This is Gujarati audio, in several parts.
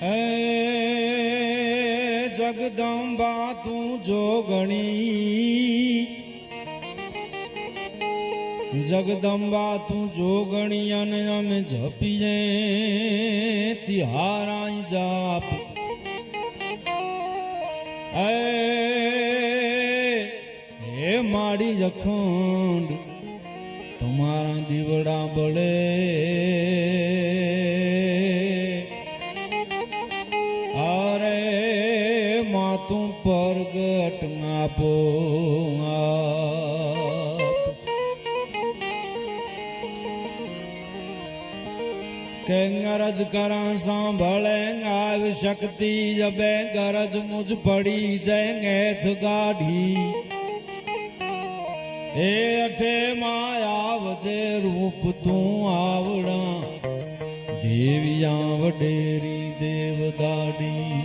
હે જગદંબા તું જોગણી, જગદંબા તું જોગણી અને અમે જપીએ તિહારાઈ જાપ. હે માડી અખંડ તમારા દીવડા બળે, અરે માતું પરગટ આપો કે ગરજ કરા સાંભળે આવ શક્તિ જબે ગરજ મુझ પડી જૈંગે ગાઢી. એ અઠે માયાવજે રૂપ તું આવડા દેવિયા વડેરી દેવદાડી.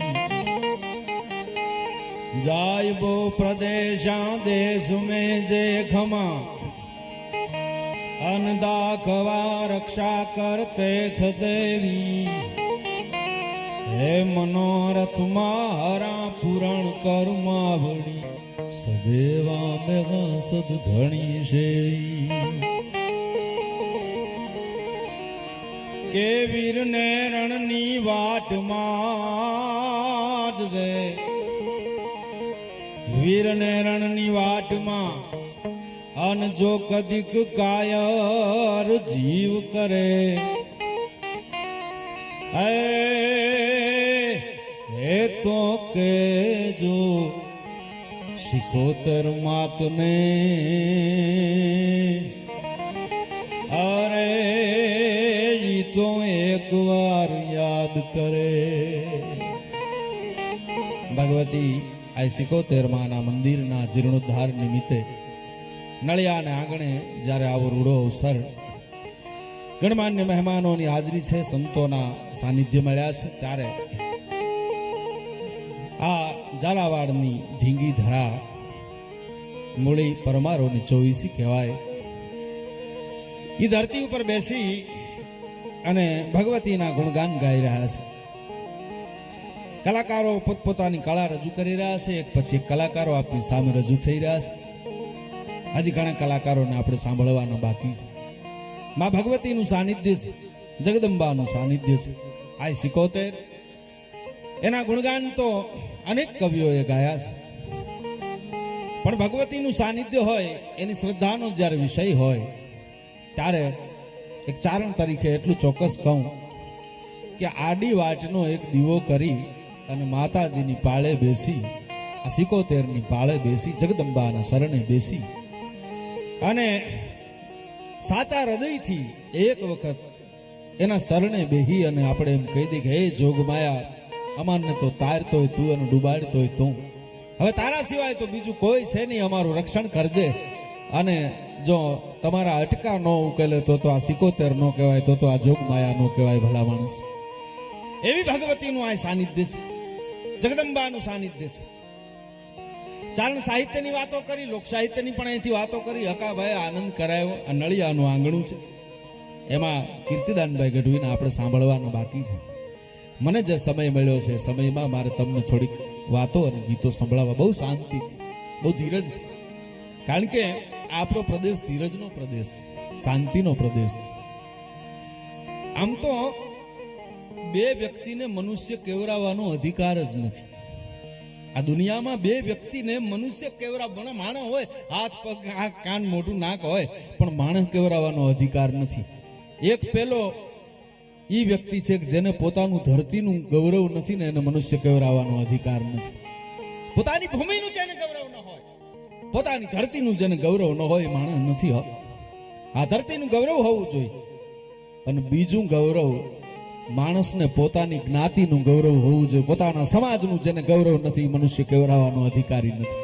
જાય બો પ્રદેશા દેશ में જે ખમા અનદા ખવા રક્ષા કરતે થ દેવી. હે મનોરથ મારા પૂરણ કર્માવડી સદેવા મેઘા સદ ધણી શેવી. કે વીરને રણની વાટમાં જ રે, વીરને રણની વાટમાં અન જો કદીક કાયર જીવ કરે. હે તો કે જો શિકોતર માતને, અરે ઈ તો એક વાર યાદ કરે. ભગવતી આ 71 માના મંદિરના જીર્ણોદ્ધાર નિમિત્તે નળિયાને આંગણે જ્યારે આવો રૂડો અવસર, ગણમાન્ય મહેમાનોની હાજરી છે, સંતોના સાનિધ્ય મળ્યા છે, ત્યારે આ ઝાલાવાડની ધીંગી ધરા મૂળી પરમારોની 24 કહેવાય. એ ધરતી ઉપર બેસી અને ભગવતીના ગુણગાન ગાઈ રહ્યા છે. કલાકારો પોતપોતાની કળા રજૂ કરી રહ્યા છે, એક પછી એક કલાકારો આપણી સામે રજૂ થઈ રહ્યા છે. હજી ઘણા કલાકારોને આપણે સાંભળવાનો બાકી છે. માં ભગવતીનું સાનિધ્ય છે, જગદંબાનું સાનિધ્ય છે. આ 71 એના ગુણગાન તો અનેક કવિઓએ ગાયા છે, પણ ભગવતીનું સાનિધ્ય હોય, એની શ્રદ્ધાનો જ્યારે વિષય હોય, ત્યારે એક ચારણ તરીકે એટલું ચોક્કસ કહું કે આડી વાટનો એક દીવો કરી અને માતાજીની પાળે બેસી, આ 71ની પાળે બેસી, જગદંબાના શરણે બેસી અને સાચા હૃદયથી એક વખત એના શરણે બેહી અને આપણે એમ કહી દઈએ કે હે જોગમાયા, અમારને તો તારતોય તું અને ડૂબાડતોય તું, હવે તારા સિવાય તો બીજું કોઈ છે નહીં, અમારું રક્ષણ કરજે. અને જો તમારા અટકા ન ઉકેલે તો આ 71 નો કહેવાય, તો આ જોગમાયા નો કહેવાય. ભલા માણસ, એવી ભગવતીનું આ સાનિધ્ય છે, જગદંબાનું સાનિધ્ય છે. ચારણ સાહિત્યની વાતો કરી, લોક સાહિત્યની પણ અહીંથી વાતો કરી, હકાભાઈ આનંદ કરાયો. આ નળિયાનું આંગણું છે, એમાં કીર્તિદાનભાઈ ગઢવીને આપણે સાંભળવાનું બાકી છે. મને જે સમય મળ્યો છે, સમયમાં મારે તમને થોડીક વાતો અને ગીતો સંભળાવવા, બહુ શાંતિથી, બહુ ધીરજથી, કારણ કે આપણો પ્રદેશ ધીરજનો પ્રદેશ, શાંતિનો પ્રદેશ છે. આમ તો બે વ્યક્તિને મનુષ્ય કેવરાવાનો અધિકાર જ નથી. આ દુનિયામાં બે વ્યક્તિને મનુષ્ય કેવરાવાનો, માણસ હોય, હાથ પગ આંખ કાન મોઢું નાક હોય, પણ માણસ કેવરાવાનો અધિકાર નથી. એક પેલો ઈ વ્યક્તિ છે કે જેને પોતાનું ધરતીનું ગૌરવ નથી ને એને મનુષ્ય કેવરાવાનો અધિકાર નથી. પોતાની ભૂમિનું જેને ગૌરવ ન હોય, પોતાની ધરતીનું જેને ગૌરવ ન હોય, માણસ નથી. આ ધરતીનું ગૌરવ હોવું જોઈએ. અને બીજું ગૌરવ, માણસને પોતાની જ્ઞાતિનું ગૌરવ હોવું જોઈએ. પોતાના સમાજનું જેને ગૌરવ નથી, મનુષ્ય કેવરાવાનો અધિકારી નથી.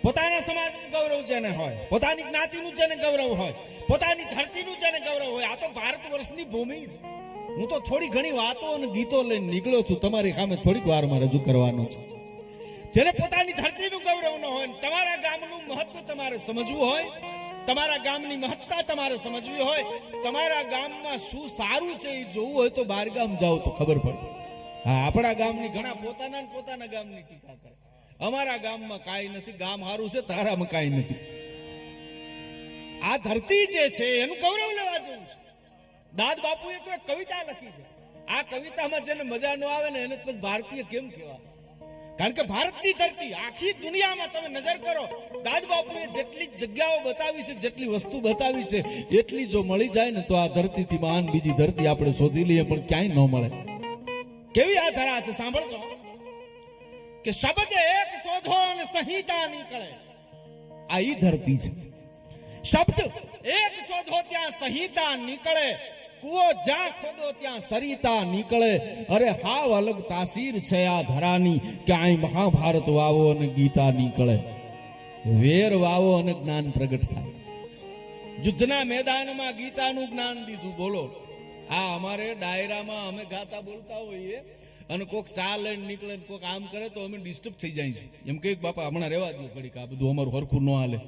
પોતાના સમાજનું ગૌરવ જેને હોય, પોતાની જ્ઞાતિનું જેને ગૌરવ હોય, પોતાની ધરતીનું જેને ગૌરવ હોય. આ તો ભારત વર્ષની ભૂમિ છે. હું તો થોડી ઘણી વાતો અને ગીતો લઈને નીકળ્યો છું, તમારી સામે થોડીક વારમાં રજૂ કરવાનું છે. જેને પોતાની ધરતીનું ગૌરવ ન હોય, તમારા ગામનું મહત્વ તમારે સમજવું હોય, તમારા ગામની મહત્તા તમારે સમજવી હોય, તમારા ગામમાં શું સારું છે એ જોવું હોય તો બહાર ગામ જાઓ તો ખબર પડે. હા, આપણા ગામની ઘણા પોતાના ને પોતાના ગામની ટીકા કરે. અમારા ગામમાં કાંઈ નથી, ગામ સારું છે, તારામાં કાંઈ નથી. આ ધરતી જે છે એનું ગૌરવ લેવા જેવું છે. દાદ બાપુએ તો એક કવિતા લખી છે. આ કવિતામાં જેને મજા ન આવે ને એને પછી ભારતીય કેમ કહેવાય? કારણ કે ભારતની ધરતી આખી દુનિયામાં તમે નજર કરો, દાદ બાપુએ જેટલી જગ્યાઓ બતાવી છે, જેટલી વસ્તુ બતાવી છે, એટલી જો મળી જાય ને તો આ ધરતીથી મહાન બીજી ધરતી આપણે શોધી લઈએ પણ ક્યાંય ન મળે. કેવી આ ધરા છે સાંભળજો કે શબ્દ એક શોધો અને સંહિતા નીકળે. આ ઈ ધરતી છે. શબ્દ એક શોધો ત્યાં સંહિતા નીકળે, કુવો જ્યાં ખોદો ત્યાં સરિતા નીકળે. અરે હાવ અલગ તાસીર છે આ ધરાની કે અહીં મહાભારત વાવો અને ગીતા નીકળે. વેર વાવો અને જ્ઞાન પ્રગટ થાય. યુદ્ધના મેદાનમાં ગીતાનું જ્ઞાન દીધું. બોલો, આ અમારે ડાયરામાં અમે ગાતા બોલતા હોઈએ અને કોઈક ચા લઈને નીકળે, કોઈક આમ કરે તો અમે ડિસ્ટર્બ થઈ જાય છે. એમ કે બાપા હમણાં રહેવા દો ઘડીક, આ બધું અમારું હરખું ન હાલે.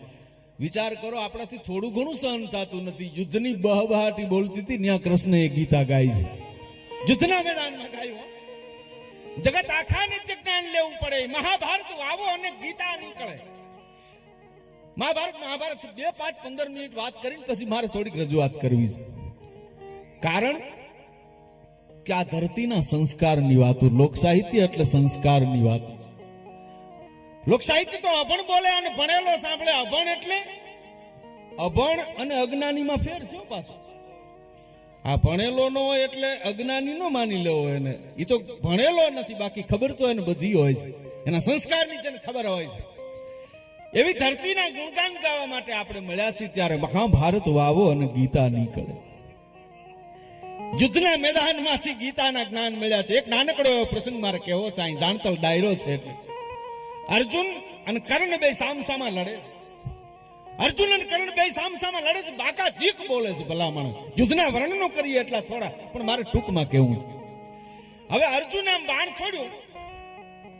વિચાર કરો, આપણાથી થોડું ઘણું સહન થતું નથી. યુદ્ધની બહબહાટી બોલતી હતી, ત્યાં કૃષ્ણ એ ગીતા ગાઈ છે. યુદ્ધના મેદાનમાં ગાયું. જગત આખાને જ જ્ઞાન લેવું પડે. મહાભારત આવો અને ગીતા નીકળે. મહાભારત છે. 2, 5, 15 મિનિટ વાત કરીને પછી મારે થોડીક રજૂઆત કરવી છે. કારણ કે આ ધરતીના સંસ્કારની વાતો, લોક સાહિત્ય એટલે સંસ્કારની વાત. લોક સાહિત્ય તો અભણ બોલે અને ભણેલો સાંભળે. અભણ એટલે અભણ અને અજ્ઞાનીમાં ફેર છે પાછો. આ ભણેલો નો એટલે અજ્ઞાની નો માની લેવો એને. એ તો ભણેલો નથી, બાકી ખબર તો એને બધી હોય છે. એના સંસ્કારની જેને ખબર હોય છે. એવી ધરતીના ગુણગાન ગાવા માટે આપણે મળ્યા છીએ ત્યારે મહાભારત વાવો અને ગીતા નીકળે. યુદ્ધના મેદાનમાંથી ગીતાના જ્ઞાન મળ્યા છે. એક નાનકડો એવો પ્રસંગ મારે કહેવો છે. અહીં જાણતલ ડાયરો છે. અર્જુન અને કર્ણ બે સામસામા લડે. અર્જુન અને કર્ણ બે સામસામા લડે છે. બાકા જીક બોલે છે. ભલામણ યુદ્ધના વર્ણનો કરીએ એટલા થોડા, પણ મારે ટૂંકમાં કહેવું છે. હવે અર્જુને આમ બાણ છોડ્યું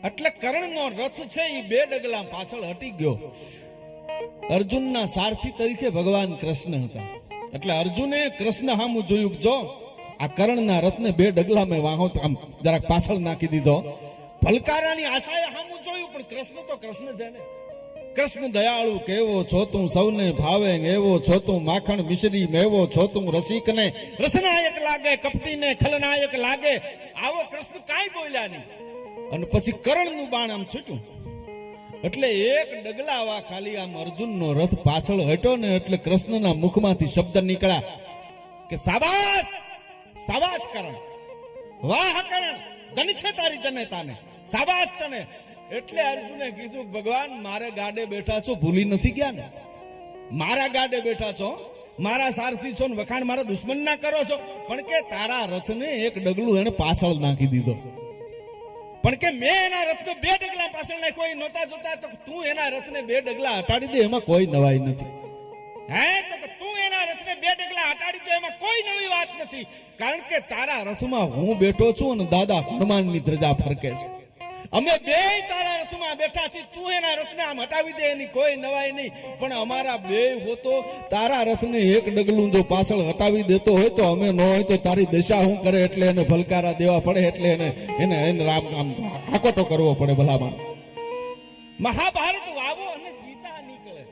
એટલે કર્ણનો રથ છે એ 2 ડગલા પાછળ હટી ગયો. અર્જુનના સારથી તરીકે ભગવાન કૃષ્ણ હતા. એટલે અર્જુને કૃષ્ણ સામું જોયું, જો આ કર્ણના રથને 2 ડગલા મેં વાહો આમ જરાક પાછળ નાખી દીધો. ભલકારાની આશાએ સામું જોયું, પણ કૃષ્ણ તો કૃષ્ણ છે ને. કૃષ્ણ દયાળુ કેવો છો તું, સૌને ભાવે એવો છો તું, માખણ મિશ્રી મેવો છો તું, રસિકને રસનાયક લાગે, કપટીને ખલનાયક લાગે. આવો કૃષ્ણ કાંઈ બોલ્યા નહીં. અને પછી કર્ણનું બાણ આમ છૂટ્યું એટલે 1 ડગલાવા ખાલી આમ અર્જુનનો રથ પાછળ હટ્યો ને એટલે કૃષ્ણના મુખમાંથી શબ્દ નીકળ્યા કે સાબાસ, સાબાસ કર્ણ, વાહ કર્ણ, ધન છે તારી જનતાને, સાબાસ તને. એટલે અર્જુને કીધું, ભગવાન મારે ગાડે બેઠા છો, ભૂલી નથી ગયા ને? મારા ગાડે બેઠા છો, મારા સારથી છો ને વખાણ મારા દુશ્મન ના કરો છો. પણ કે તારા રથને 1 ડગલું એને પાછળ નાખી દીધો. પણ કે મેં એના રથને 2 ડગલા પાછળ નાખ્યો નહોતા જોતા, તો તું એના રથને 2 ડગલા હટાડી દે એમાં કોઈ નવાઈ નથી. હે તો તું એના રથને 2 ડગલા હટાડી દે એમાં કોઈ નવી વાત નથી. કારણ કે તારા રથમાં હું બેઠો છું અને દાદા હનુમાનની ધ્વજા ફરકે છે. અમે 2 તારા રથમાં બેઠા છીએ. તું એના રથને આમ હટાવી દે એની કોઈ નવાઈ નહીં. પણ અમારા 2 હોતો તારા રથને 1 ડગલું જો પાછળ હટાવી દેતો હોય તો અમે ન હોય તો તારી દશા શું કરે. એટલે એને ભલકારા દેવા પડે. એટલે એને રામ આમ આકોટો કરવો પડે. ભલા માણસ. મહાભારત વાવો અને ગીતા નીકળે.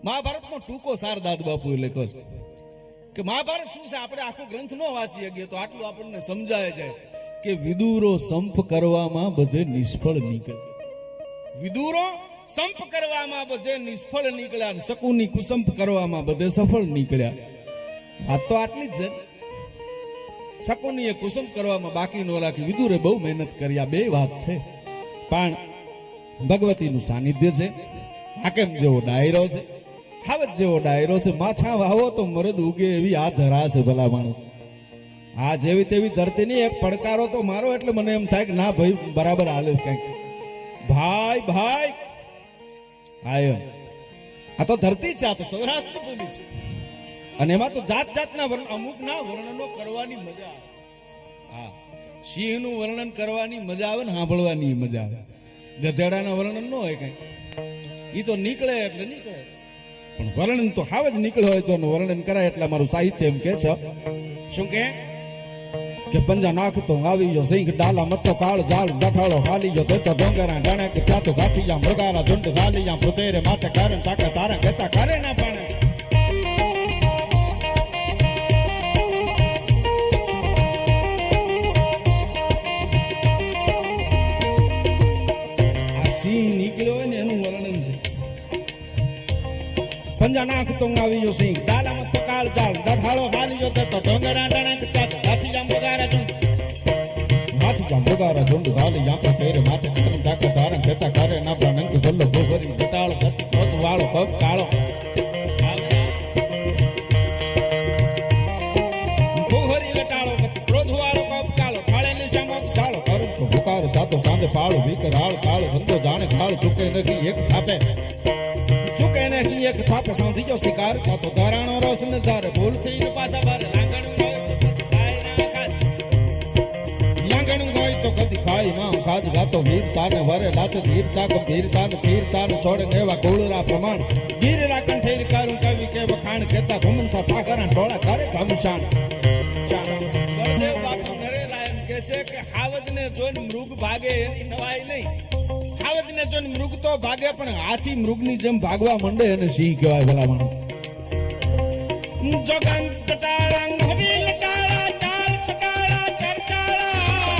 મહાભારતનો ટૂંકો સાર દાદ બાપુએ લખ્યો છે કે મહાભારત શું છે. આપણે આખો ગ્રંથ ન વાંચી શકીએ તો આટલું આપણને સમજાય જાય કે વિદુરો સંપ કરવામાં બધે નિષ્ફળ નીકળે. વિદુરો સંપ કરવામાં બધે નિષ્ફળ નીકળ્યા, શકુની કુસંપ કરવામાં બધે સફળ નીકળ્યા. વાત તો આટલી જ છે. શકુનીએ કુસંપ કરવામાં બાકી ન રાખી, વિદુરે બહુ મહેનત કરી. આ 2 વાત છે. પણ ભગવતીનું સાનિધ્ય છે. હાકેમ જેવો ડાયરો છે, ખાવત જેવો ડાયરો છે. માથા વાવો તો મરદ ઉગે એવી આ ધરા છે. ભલા માણસ. આ જેવી તેવી ધરતીની એક પડકારો તો મારો એટલે મને એમ થાય કે ના ભાઈ બરાબર હાલે છે કંઈક. ભાઈ ભાઈ આ તો ધરતી છે. આ તો સૌરાષ્ટ્ર ભૂમિ છે. અને એમાં તો જાત જાતના અમુક ના વર્ણનો કરવાની મજા આવે. હા, સિંહનું વર્ણન કરવાની મજા આવે ને સાંભળવાની મજા આવે. ગધેડાના વર્ણન ન હોય કઈ. એ તો નીકળે એટલે નીકળે. પણ વર્ણન તો હાવ જ નીકળે હોય તો વર્ણન કરાય. એટલે મારું સાહિત્ય એમ કે છે. શું કે કે પંજા નાખતો આવી ગયો સિંહ ડાલા મતો કાળ જાળ ડઠાળો ખાલી ગયો દેતો ડોંગરા ડાણે કે ત્યાં તો ગાંઠિયા મૃગારા ઝુંડ ગાલિયા પૃથેરે માથે કારણ તાકા તારા કહેતા કરે ના પાણે પંજા નાખતો આવી ગયો સિંહ ડાલા મતો કાળ જાળ ડઠાળો ખાલી ગયો દેતો ડોંગરા ડાણે કે ત્યાં તો ગાંઠિયા મૃગારા ઝુંડ મૃગારા ઝુંડ ગાલિયા પૃથેરે માથે કારણ તાકા તારા કહેતા કરે ના પાણે નંગ ગલ્લો ભોગરી ઘટાળો ગતિ ક્રોધ વાળો પગ કાળો સાંજે પાળો વિકરાળ કાળ ધંધો જાણે ખાળ ચૂકે નથી એક થાપે ચૂકે નથી એક થાપે સાંધી ગયો શિકાર તો ધારાણો રોસ ને ધારે ભૂલ થઈને પાછા બાર લાંગણ ગોય તો કદી ખાઈ માં ખાજ ગાતો વીરતા ને વરે નાચ વીરતા ગંભીરતા ને તીરતા ને છોડે એવા ગોળરા પ્રમાણ ગીરરા કંઠેર કારું કવિ કે વખાણ કહેતા ઘુમંતા ઠાકરા ટોળા કરે ઘમશાન બળદેવ બાપુ નરેલા એમ કે છે કે હાવજને જોઈને મૃગ ભાગે એની નવાઈ નહીં હાવજને જોઈને મૃગ તો ભાગે પણ હાથી મૃગની જેમ ભાગવા માંડે અને સિંહ કહેવાય ભલામણ જોગન ટટાળંગ હવી લટાળા ચાલ ચટાળા ચરચાળા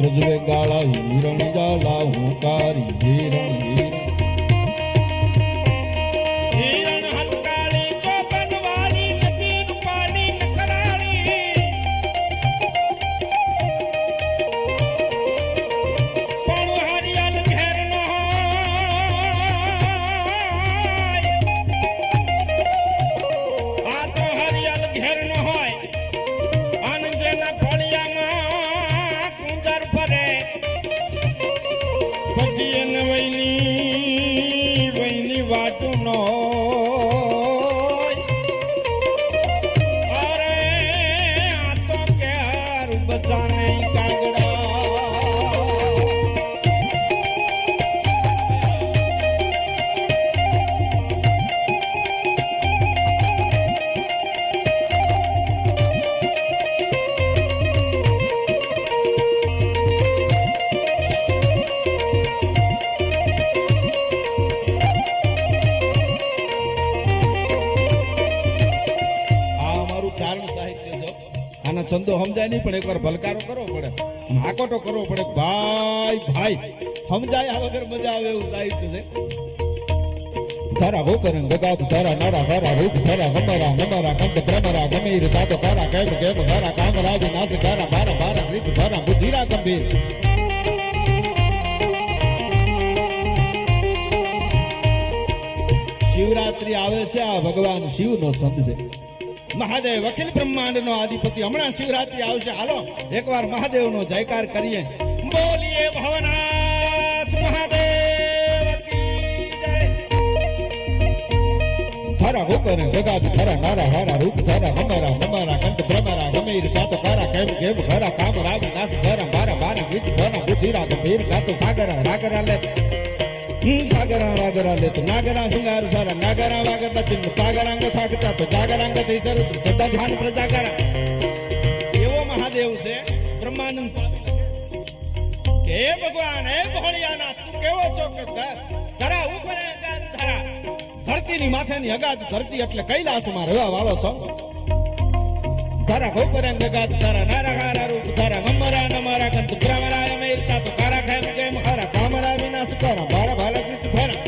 ગજવે ગાળા હિરણ ગાળા હુંકારી હિરણ હિરણ હલકાળી ચોપન વાળી નદી રૂપાળી નખરાળી પણ હરિયલ ઘેર નો આ તો હરિયલ ઘેર નો હોય આનંદના ફળિયામાં પછી એને વૈની વાટું નો અરે આ તો ક્યાર બચાને કાગડા ચંદો સમજાય નહીં પણ એકવાર ભલકારો કરવો પડે હાકોટો કરવો પડે ભાઈ ભાઈ સમજાય આ વગર મજા આવે એવું સાહિત્ય છે તારા ગોકરંગ ગગાત તારા નારા હારા રૂપ તારા ગમરા નમરા કંદ પ્રમરા ગમીર તાતો તારા કેમ કેમ તારા કામરાજ નાસ તારા મારા મારા રીત તારા બુદ્ધિરા ગંભીર શિવરાત્રી આવે છે આ ભગવાન શિવનો છંદ છે મહાદેવ અખિલ બ્રહ્માંડ નો આધિપતિ હમણાં શિવરાત્રી આવશે હાલો એકવાર મહાદેવ નો જયકાર કરીએ બોલીએ ભવનાથ મહાદેવ કી જય તારા ગોકર ગગાદ તારા નારા હારા રૂપ તારા હમારા નમારા કંઠ ભ્રમરા ગમીર ગાતો કારા કેમ કેમ ઘરા કામ રાજ નાસ ઘરા મારા મારા ગીત ઘરા બુદ્ધિરા ગંભીર ગાતો સાગરા રાગરા લે સાગરા રાગરા લે તો નાગરા શિંગાર સારા નાગરા વાગરા ચિન્હ પાગરાંગ થાકતા તો જાગરાંગ થઈ સરું સદા ધ્યાન પ્રજાગરા એવો મહાદેવ છે બ્રહ્માનંદ સ્વામી કે હે ભગવાન હે ભોળિયાનાથ તું કેવો છો કે ધરા ઉપર ધરા ધરતીની માથેની અગાધ ધરતી એટલે કૈલાસમાં રહેવા વાળો છો તારા ગોપરંગ ગગાદ તારા નારા હારા રૂપ તારા મમરા નમરા કંત પ્રમરાય મેરતા તો કારા ખેમ કેમ હરા કામરા વિનાશ કરા ભારા ભારા ગીત ભરા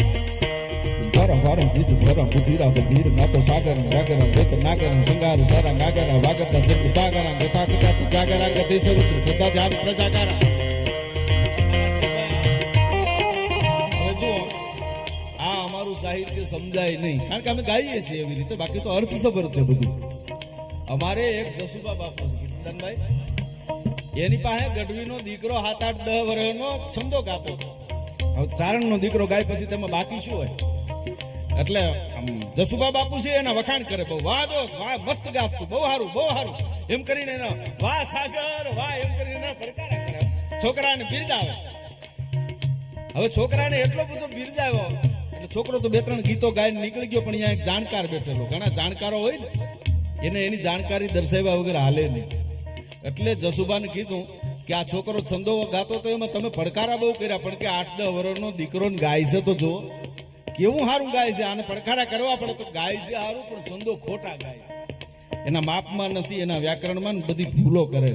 ભરા ભારા ગીત ભરા બુદ્ધિરા બુદ્ધિર નાતો સાગર નાગર વેત નાગર શિંગાર સારા નાગર વાગતા જગ પાગરા ગતા કતા જાગરા ગતિ સ્વરૂપ સદા ધ્યાન પ્રજાગરા સાહિત્ય સમજાય નહીં કારણ કે અમે ગાઈએ છીએ એવી રીતે બાકી તો અર્થસભર છે બધું અમારે એક જસુબા બાપુ છે કીર્તનભાઈ, એની પાસે ગઢવીનો દીકરો 7-8-10 વર્ષનો છંદો ગાતો. હવે ચારણનો દીકરો ગાય પછી તેમાં બાકી શું હોય? એટલે જસુબા બાપુ છે એના વખાણ કરે, બહુ વાહ દોસ્ત વાહ, મસ્ત ગાતું, બહુ સારું બહુ સારું એમ કરીને એના વાહ સાગર વાહ એમ કરીને એના પડકારા કરે, છોકરાને બિરદાવે. હવે છોકરાને એટલો બધો બિરદાવ્યો એટલે છોકરો તો 2-3 ગીતો ગાઈને નીકળી ગયો, પણ અહીંયા એક જાણકાર બેઠેલો, ઘણા જાણકારો હોય ને એને એની જાણકારી દર્શાવ્યા વગર હાલે નહીં. એટલે જસુબાને કીધું કે આ છોકરો છંદો ગાતો તો એમાં તમે પડકારા બહુ કર્યા, પણ કે 8-10 વર્ષનો દીકરો ગાય છે તો જો કેવું સારું ગાય છે, આને પડકારા કરવા પડે તો ગાય છે સારું, પણ છંદો ખોટા ગાય, એના માપમાં નથી, એના વ્યાકરણમાં બધી ભૂલો કરે.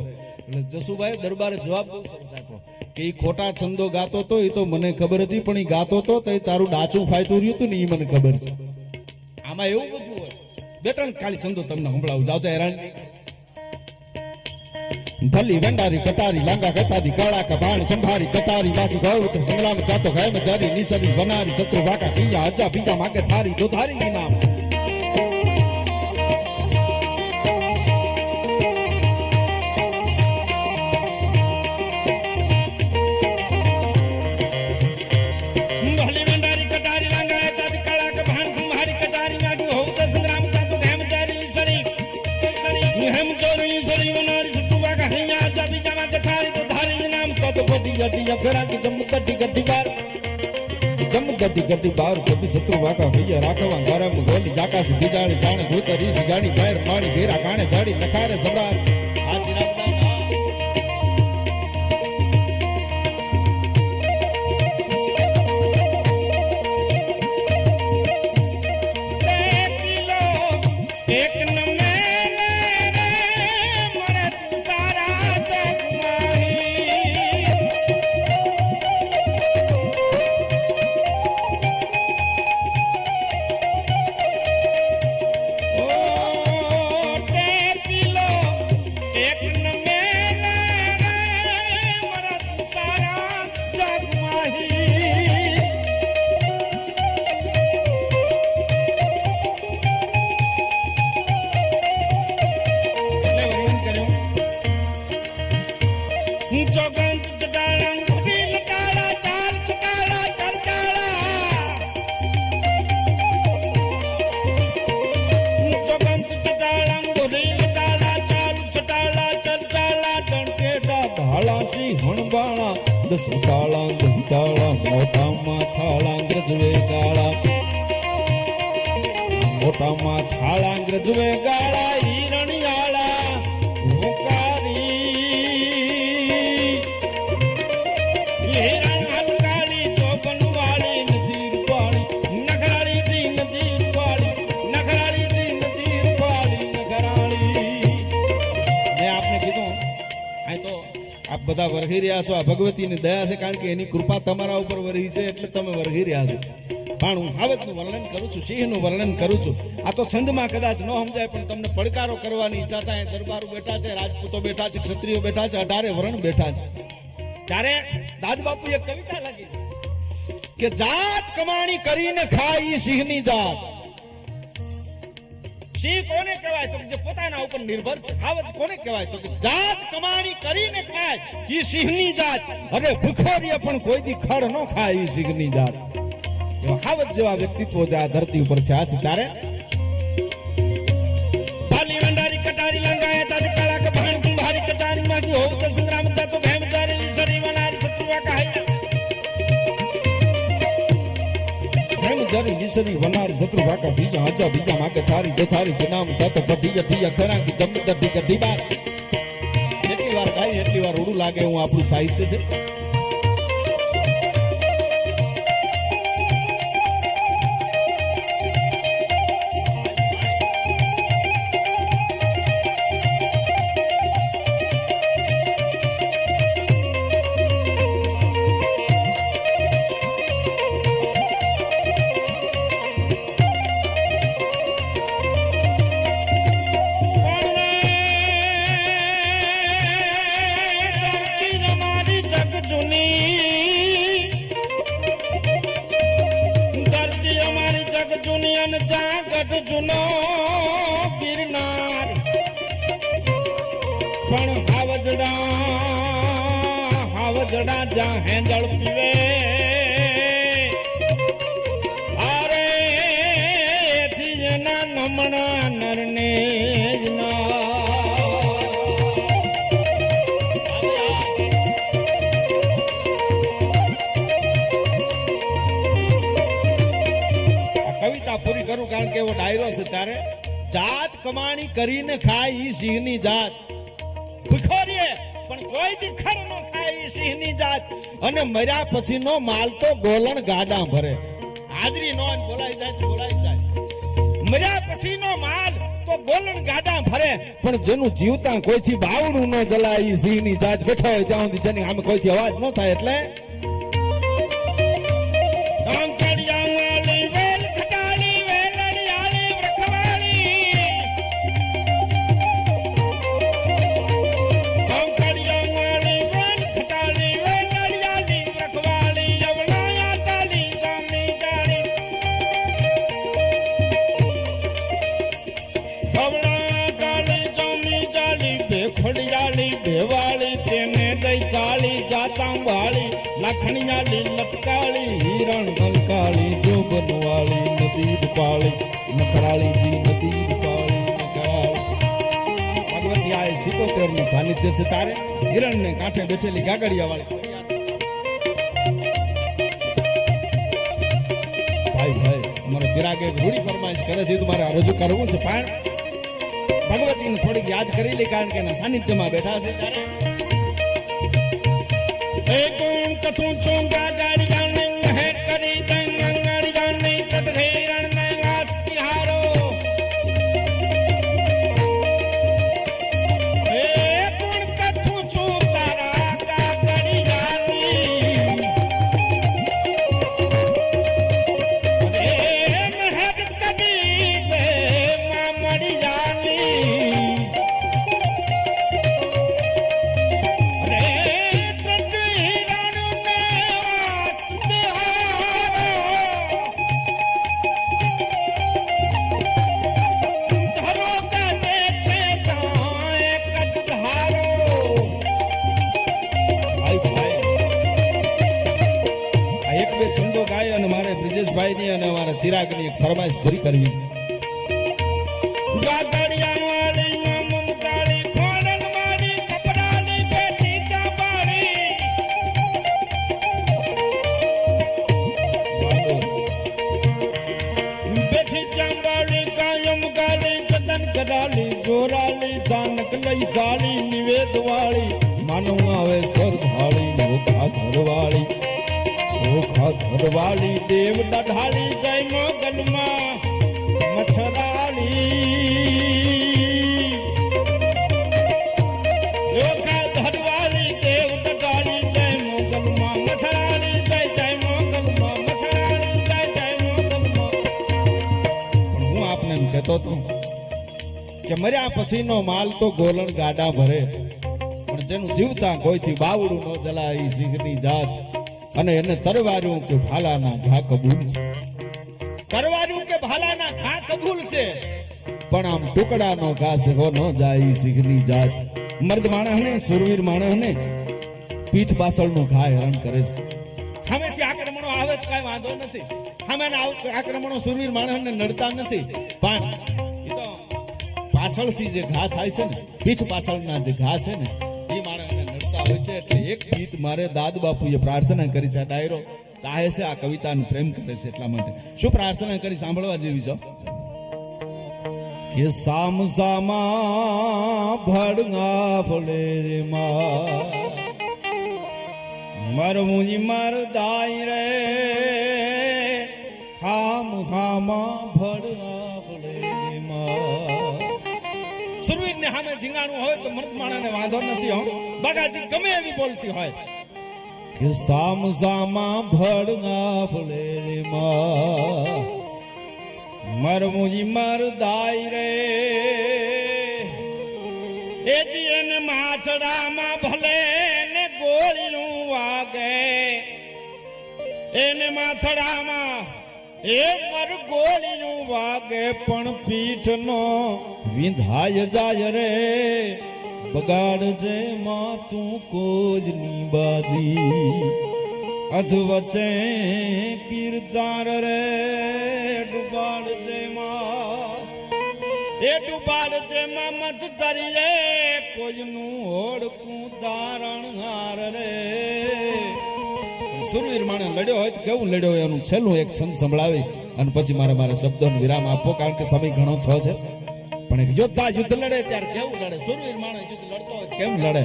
એટલે જસુભાઈ દરબારે જવાબ બહુ સરસ આપ્યો કે એ ખોટા છંદો ગાતો તો એ તો મને ખબર હતી, પણ એ ગાતો તો તારું ડાચું ફાયતું રહ્યું હતું ને એ મને ખબર છે. આમાં એવું બધું હોય. 2-3 ખાલી છંદો તમને સંભળાવું, જાવ છો હેરાન. ભલી વેંડારી કટારી લાંગા કથારી કાળા કબાણ સંભારી કચારી બાકી ગૌત સંગ્રામ કાતો ગાય મજારી નીસરી વનારી શત્રુ વાકા પીયા હજા બીજા માગે થારી દોધારી ઇનામ. ભલી વેંડારી કટારી લાંગા કથારી કાળા કબાણ સંભારી કચારી બાકી ગૌત સંગ્રામ કાતો ગાય મજારી નીસરી હેમ જોરી નીસરી વનારી ગड्डी बार कभी शत्रु वाका भैया राखवा गरम गोली जाका से बिजाणी जाने भूतरी से गाणी बैर माणी घेरा गाणे जाड़ी नखारे सम्राट आज एक दस काला दंताला मोटा माथाला ग्रजवे गाला मोटा माथाला ग्रजवे गाला हिरणियाला हुकारी हिरण हलकाली चौपन वाली नदी रूपाली नखराली जी नदी रूपाली नखराली जी नदी रूपाली नखराली. मैं आपने कीधुं आ तो आप બધા વરહી રહ્યા છો, આ ભગવતીની દયા છે, કારણ કે એની કૃપા તમારા ઉપર વરહી છે એટલે તમે વરહી રહ્યા છો. પણ હું હાવતનું વર્ણન કરું છું, સિંહનું વર્ણન કરું છું. આ તો છંદમાં કદાચ ન સમજાય, પણ તમને પડકારો કરવાની ઈચ્છા થાય. દરબારો બેઠા છે, રાજપૂતો બેઠા છે, ક્ષત્રિયો બેઠા છે, 18 વર્ણ બેઠા છે. ત્યારે દાદબાપુ એક કવિતા લખી કે જાત કમાણી કરીને ખાય સિંહની જાત. સિંહ કોને કહેવાય? તો જે પોતાના ઉપર નિર્ભર છે. હાવજ કોને કહેવાય? તો જાત કમાણી કરીને ખાય ઈ સિંહની જાત. અરે ભૂખોરીએ પણ કોઈ દી ખડ ન ખાય ઈ સિંહની જાત. એવા હાવજ જેવા વ્યક્તિત્વ જે આ ધરતી ઉપર છે. આ ત્યારે ભાલી વંડારી કટારી લંગાય તાજ કાળા કભાણ કુંભારી કચારી માંથી હોવ તો સંગ્રામ તો ભેમ ચારી શરી વનારી સત્વા કહ્યા जरी निसरी वनार शत्रु वाका बीजा हजा बीजा माके थारी दोथारी गुनाम तत बढी अठी अखरा की जम दड्डी गड्डी बार. જેટલી વાર ગાય એટલી વાર ઉડું લાગે હું આપણું સાહિત્ય છે. પણ હાવજડા જા હેંજળ પીવે અરે એથી જેના નમણા નરને જ ના કવિતા પૂરી કરું કારણ કે એવો ડાયરો છે ત્યારે જાત કમાણી કરીને ખાય ઈ સિંહની જાત ભૂખોરીએ પણ કોઈ દી ખર ન ખાય ઈ સિંહની જાત અને મર્યા પછીનો માલ તો ગોલણ ગાડા ભરે હાજરી નો બોલાઈ જાય મર્યા પછીનો માલ તો ગોલણ ગાડા ભરે પણ જેનું જીવતા કોઈથી બાવડું ન જલાય ઈ સિંહની જાત બેઠો હોય ત્યાં સુધી જેની આમે કોઈથી અવાજ ન થાય એટલે ખોડિયાળી બેવાળી તેને દઈ કાળી જાતા વાળી લાખણીયાળી લટકાળી હિરણ ગલકાળી જોબનવાળી નદી પાળી નખરાળીજી નદી પાળી ભગવતી આ 77 નું સાનિધ્ય છે તારે હિરણ ને કાંઠે બેઠેલી ગાગડિયા વાળી ભાઈ અમારો ચિરાગ એક રૂડી ફરમાઈશ કરે છે તમારે આ રજૂ કરવું છે પણ ભગવતીને થોડીક યાદ કરી લે કારણ કે એના સાનિધ્યમાં બેઠા છે ત્યારે એ કોણ કથું ચોંગા ગાડી જાણે મહેર કરી ગાડી જાણે તદઘેરણ ને આસ્તી હારો એ કોણ કથું છું તારા ગાડી જાણી એ મહેર કરી બે મામડી જાણી બ્રિજેશભાઈ ની અને અમારા ચિરાગ ની ફરમાઈશ પૂરી કરવી ગાગડિયા વાળી મમતાળી ખોડલ વાળી કપડાની બેઠી ચાપાળી બેઠી ચાંબાળી કાયમ ગાળી જતન કરાલી જોરાલી જાનક લઈ ગાળી નિવેદ વાળી માનવ આવે સરધાળી ઓખા ઘરવાળી ઓખા ઘરવાળી દેવ દઢાળી જય મોગલમાં મચ્છરાળી ઓખા ઘરવાળી દેવ દઢાળી જય મોગલમાં મચ્છરાળી જય મોગલમાં મચ્છરાળી જય મોગલમાં પણ હું આપને એમ કહેતો હતો કે મર્યા પછીનો માલ તો ગોલણ ગાડા ભરે પણ જેનું જીવતા કોઈથી બાવડું ન જલાય ઈ સિંહની જાત અને એને તરવાર્યું કે ભાલાના ઘા કબૂલ છે તરવાર્યું કે ભાલાના ઘા કબૂલ છે પણ આમ ટુકડાનો ઘા સેવો ન જાય ઈ સિંહની જાત મર્દ માણસને સુરવીર માણસને પીઠ પાછળનો ઘા હેરાન કરે છે સામેથી આક્રમણો આવે તો કાંઈ વાંધો નથી સામેના આક્રમણો સુરવીર માણસને નડતા નથી પણ એ તો પાછળથી જે ઘા થાય છે ને પીઠ પાછળના જે ઘા છે ને એ માણસને નડતા હોય છે એટલે એક ગીત મારે દાદ બાપુએ પ્રાર્થના કરી છે ડાયરો ચાહે છે આ કવિતાને પ્રેમ કરે છે એટલા માટે શું પ્રાર્થના કરી સાંભળવા જેવી છો કે સામ સામા ભડંગા ફળે માં મર મુજી મર દાઈ રે ખામ ખામા ભડંગા ફળે માં સુરવીરને સામે ધીંગાણું હોય તો મર્દ માણાને વાંધો નથી હો બગાજી ગમે એવી બોલતી હોય કે સામ સામા ભડંગા ફળે માં મર મુજી મર દાઈ રે એ જીન માછડામાં ભલે ને ગોળીનું વાગે એને માછડામાં એ મર ગોળીનું વાગે પણ પીઠનો વિંધાય જાય રે બગાડજે માં તું કોજની બાજી અધ વચ્ચે કીર્તાર રે ડુબાડજે માં એ ડુબાડજે માં મત તરીએ કોઈનું ઓળખું તારણ હાર રે સુરવીર માણે લડ્યો હોય તો કેવું લડ્યો હોય એનું છેલ્લું એક છંદ સંભળાવી અને પછી મારા શબ્દોનો વિરામ આપો કારણ કે સમય ઘણો થયો છે પણ એક યોદ્ધા યુદ્ધ લડે ત્યારે કેવું લડે સુરવીર માણે યુદ્ધ લડતો હોય કેમ લડે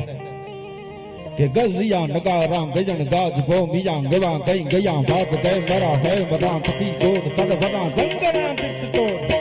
કે ગઝિયા નગા રામ ગજન ગાજ ભો મિયા ગવા કઈ ગયા બાપ ગય મરા હે મરા તકી જોડ તન વના જંગરા તિત તોડ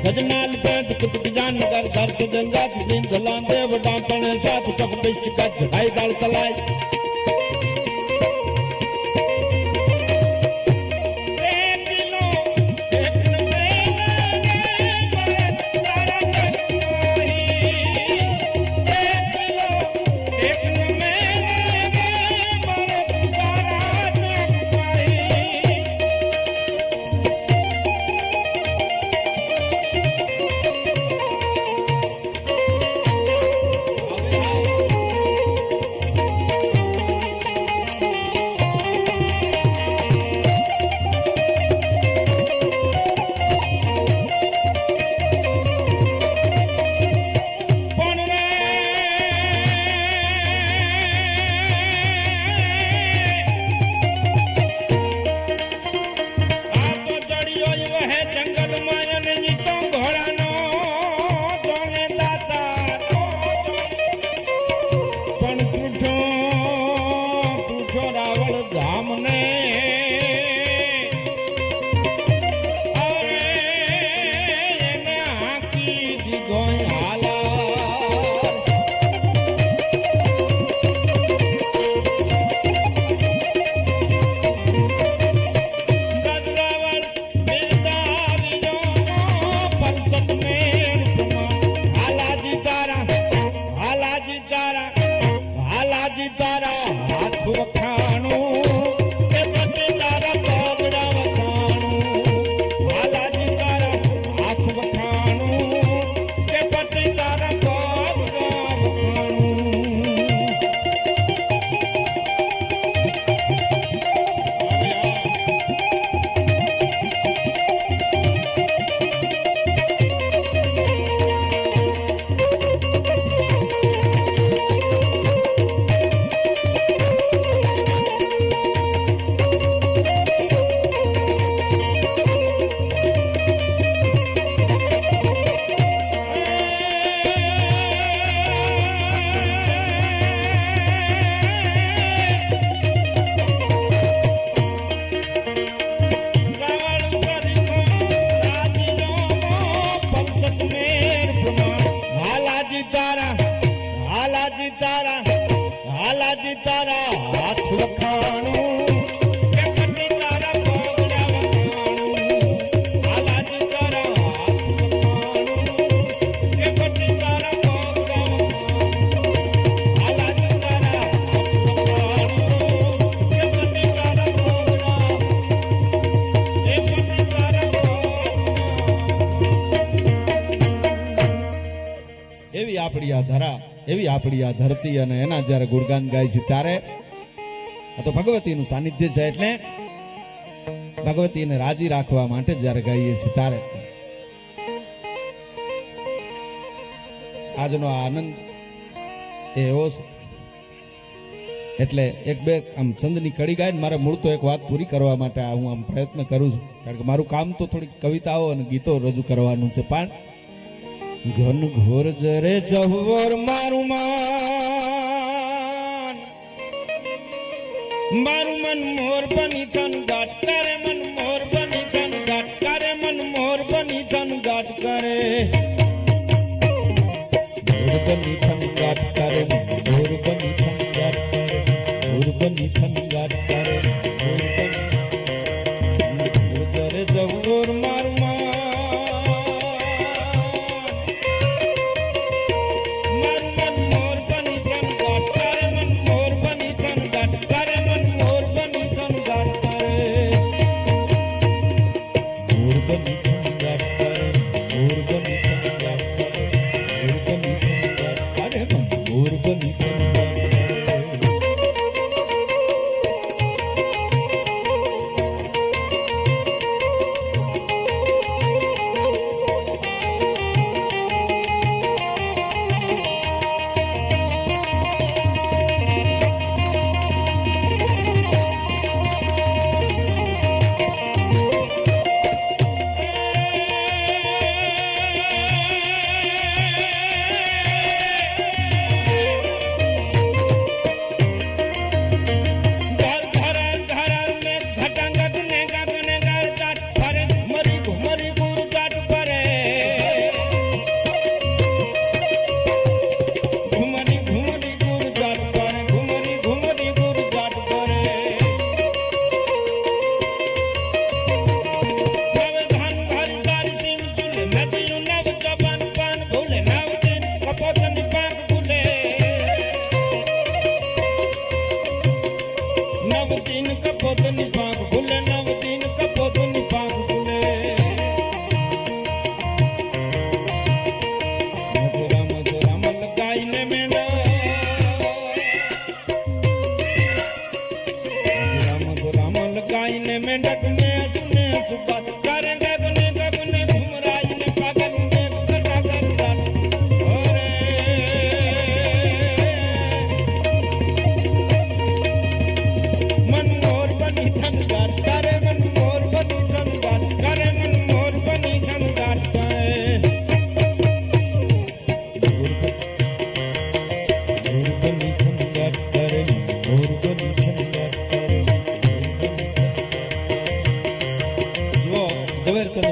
भजनाल पैंट कुट जान कर घर के जंजात जिन धलान देव डांपण साथ कप बिच गज हाय दल तलाय એવી આપણી આ ધરા, એવી આપણી આ ધરતી, અને એના જ્યારે ગુણગાન ગાય છે ત્યારે આ તો ભગવતીનું સાનિધ્ય છે, એટલે ભગવતીને રાજી રાખવા માટે જ્યારે ગાઈએ છીએ ત્યારે આજનો આનંદ એવો છે. એટલે એક બે આમ છંદની કડી ગાય મારે મૂળ તો એક વાત પૂરી કરવા માટે હું આમ પ્રયત્ન કરું છું, કારણ કે મારું કામ તો થોડીક કવિતાઓ અને ગીતો રજૂ કરવાનું છે. પણ ઘન ઘોર જરે જહવર મારું મન મોર બની થન ગાટ કરે, મન મોર બની થન ગાટ કરે, મન મોર બની થન ગાટ કરે, મોર બની થન ગાટ કરે, મોર બની થન ગાટ કરે, મોર બની થન ગાટ કરે, મોર જરે જહવર મારું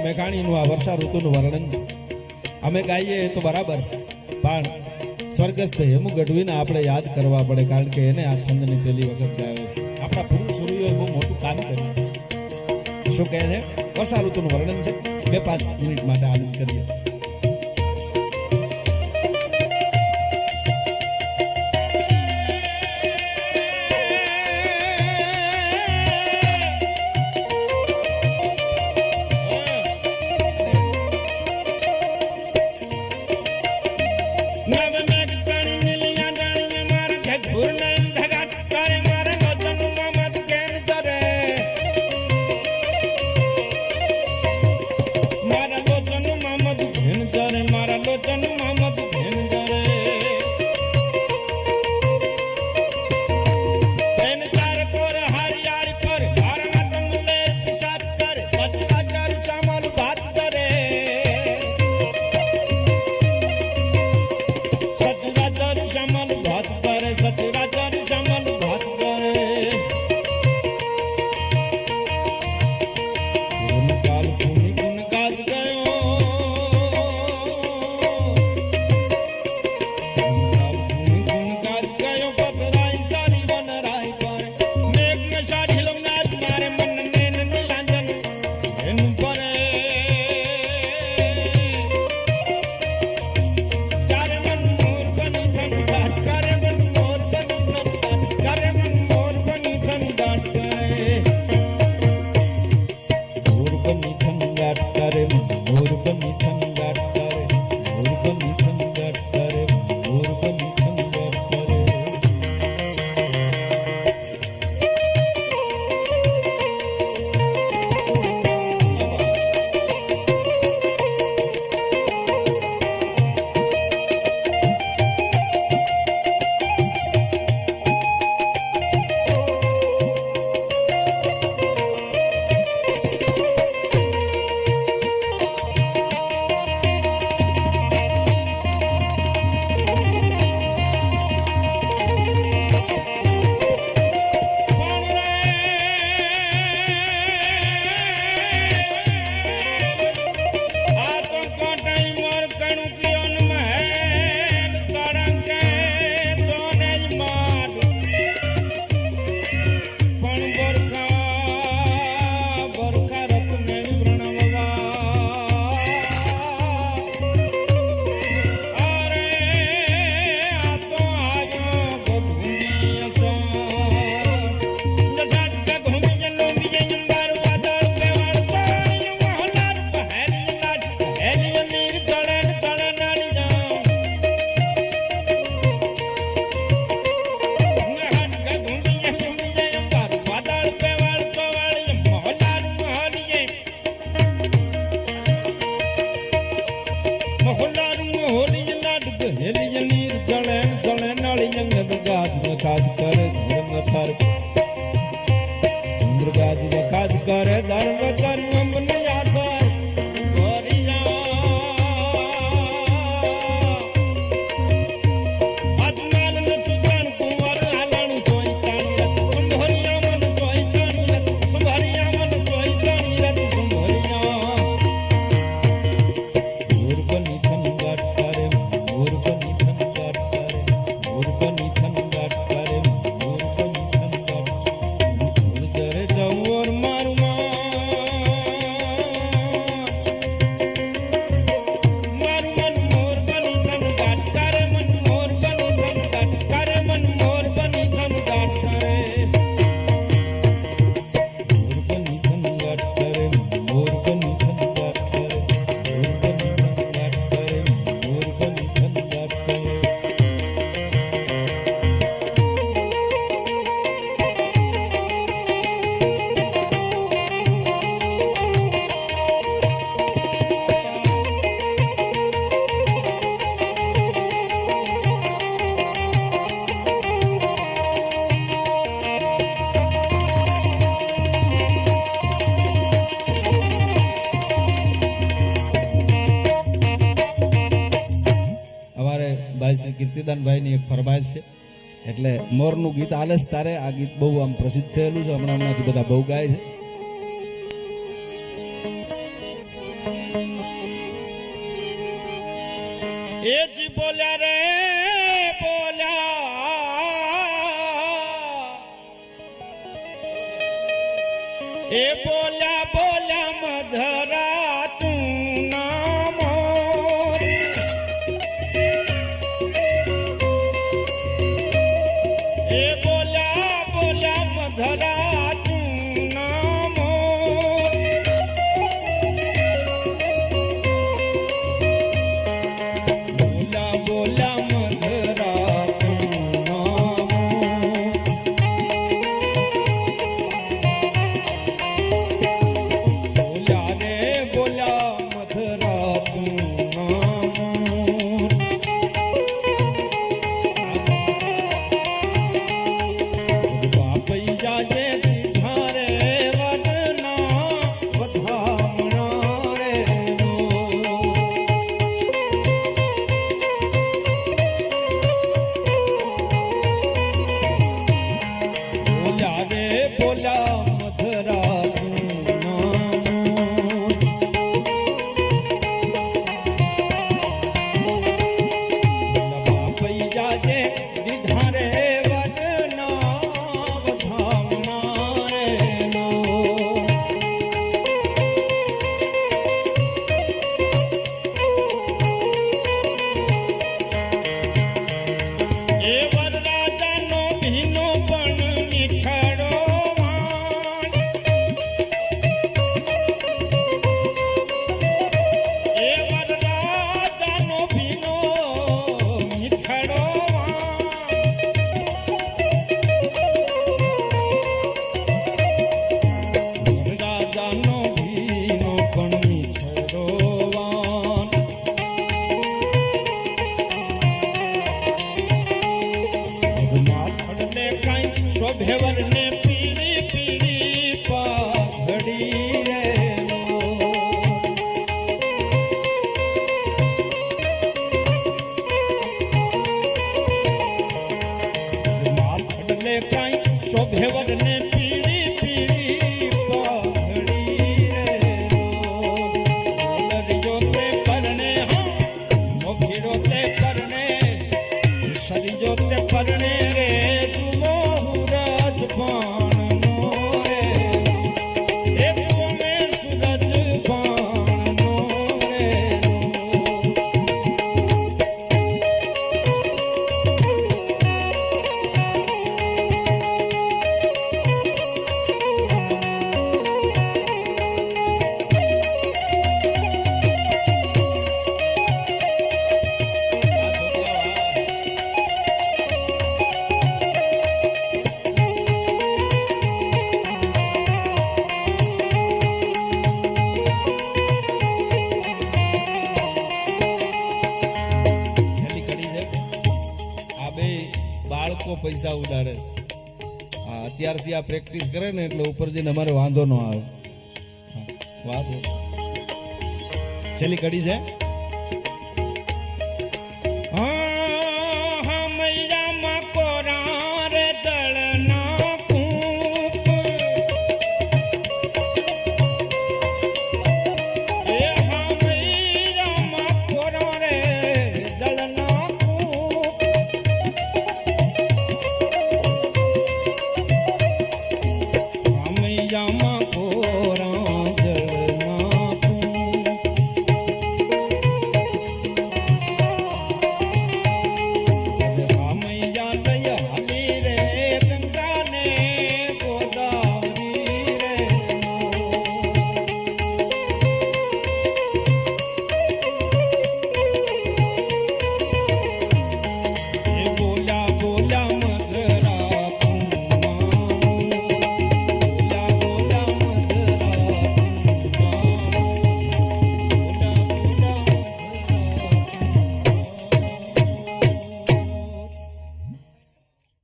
મેઘાણીનું આ વર્ષા ઋતુનું વર્ણન છે. અમે ગાઈએ તો બરાબર, પણ સ્વર્ગસ્થ હેમુ ગઢવીને આપણે યાદ કરવા પડે, કારણ કે એને આ છંદની પહેલી વખત ગાયો. આપણા પૂર્વ સૂર્યોએ બહુ મોટું કામ કર્યું. શું કહે છે? વર્ષા ઋતુનું વર્ણન છે. 2-5 મિનિટ માટે આનંદ કરીએ. શક્તિદાનભાઈની એક ફરમાઈશ છે એટલે મોરનું ગીત આલે છે તારે. આ ગીત બહુ આમ પ્રસિદ્ધ થયેલું છે, હમણાંથી બધા બહુ ગાય છે. એ જી બોલ્યા રે બોલ્યા, એ બોલ્યા બોલ્યા મધરા તું ના મોર. એ બોલ્યા બોલ્યા મધરા તું ના મોર. બોલ્યા બોલ્યા મધરા તું ના મોર. બોલ્યા રે બોલ્યા મધરા તું ના મોર. બાપઈ જાજે દીધા રે વદના વધામણા રે મોર. બોલ્યા રે બોલ્યા મધરા તું ના મોર. બાપઈ જાજે દીધા રે વદના વધામણા રે મોર. એ વરરાજાનો ભીનો પણ મીઠાડો વાણ. એ વરરાજાનો ભીનો મીઠાડો વાણ. વરરાજાનો ભીનો પણ મીઠાડો વાણ. માથડને કાંઈ શોભેવરને પીળી પીળી પાઘડી રે મોર. માથડને કાંઈ શોભેવરને પીળી પીળી પાઘડી રે મોર. મોલરિયો તે પરણે હા, મોઘીરો તે પરણે, સરીજો તે પરણે રે તુમો સૂરજ પાણનો રે. એ તુમે સૂરજ પાણનો રે. છેલ્લી કડી છે. આ બે બાળકો પૈસા ઉડાડે. અત્યારથી આ પ્રેક્ટિસ કરે ને એટલે ઉપર જઈને અમારે વાંધો ન આવે. વાહ, છેલ્લી કડી છે.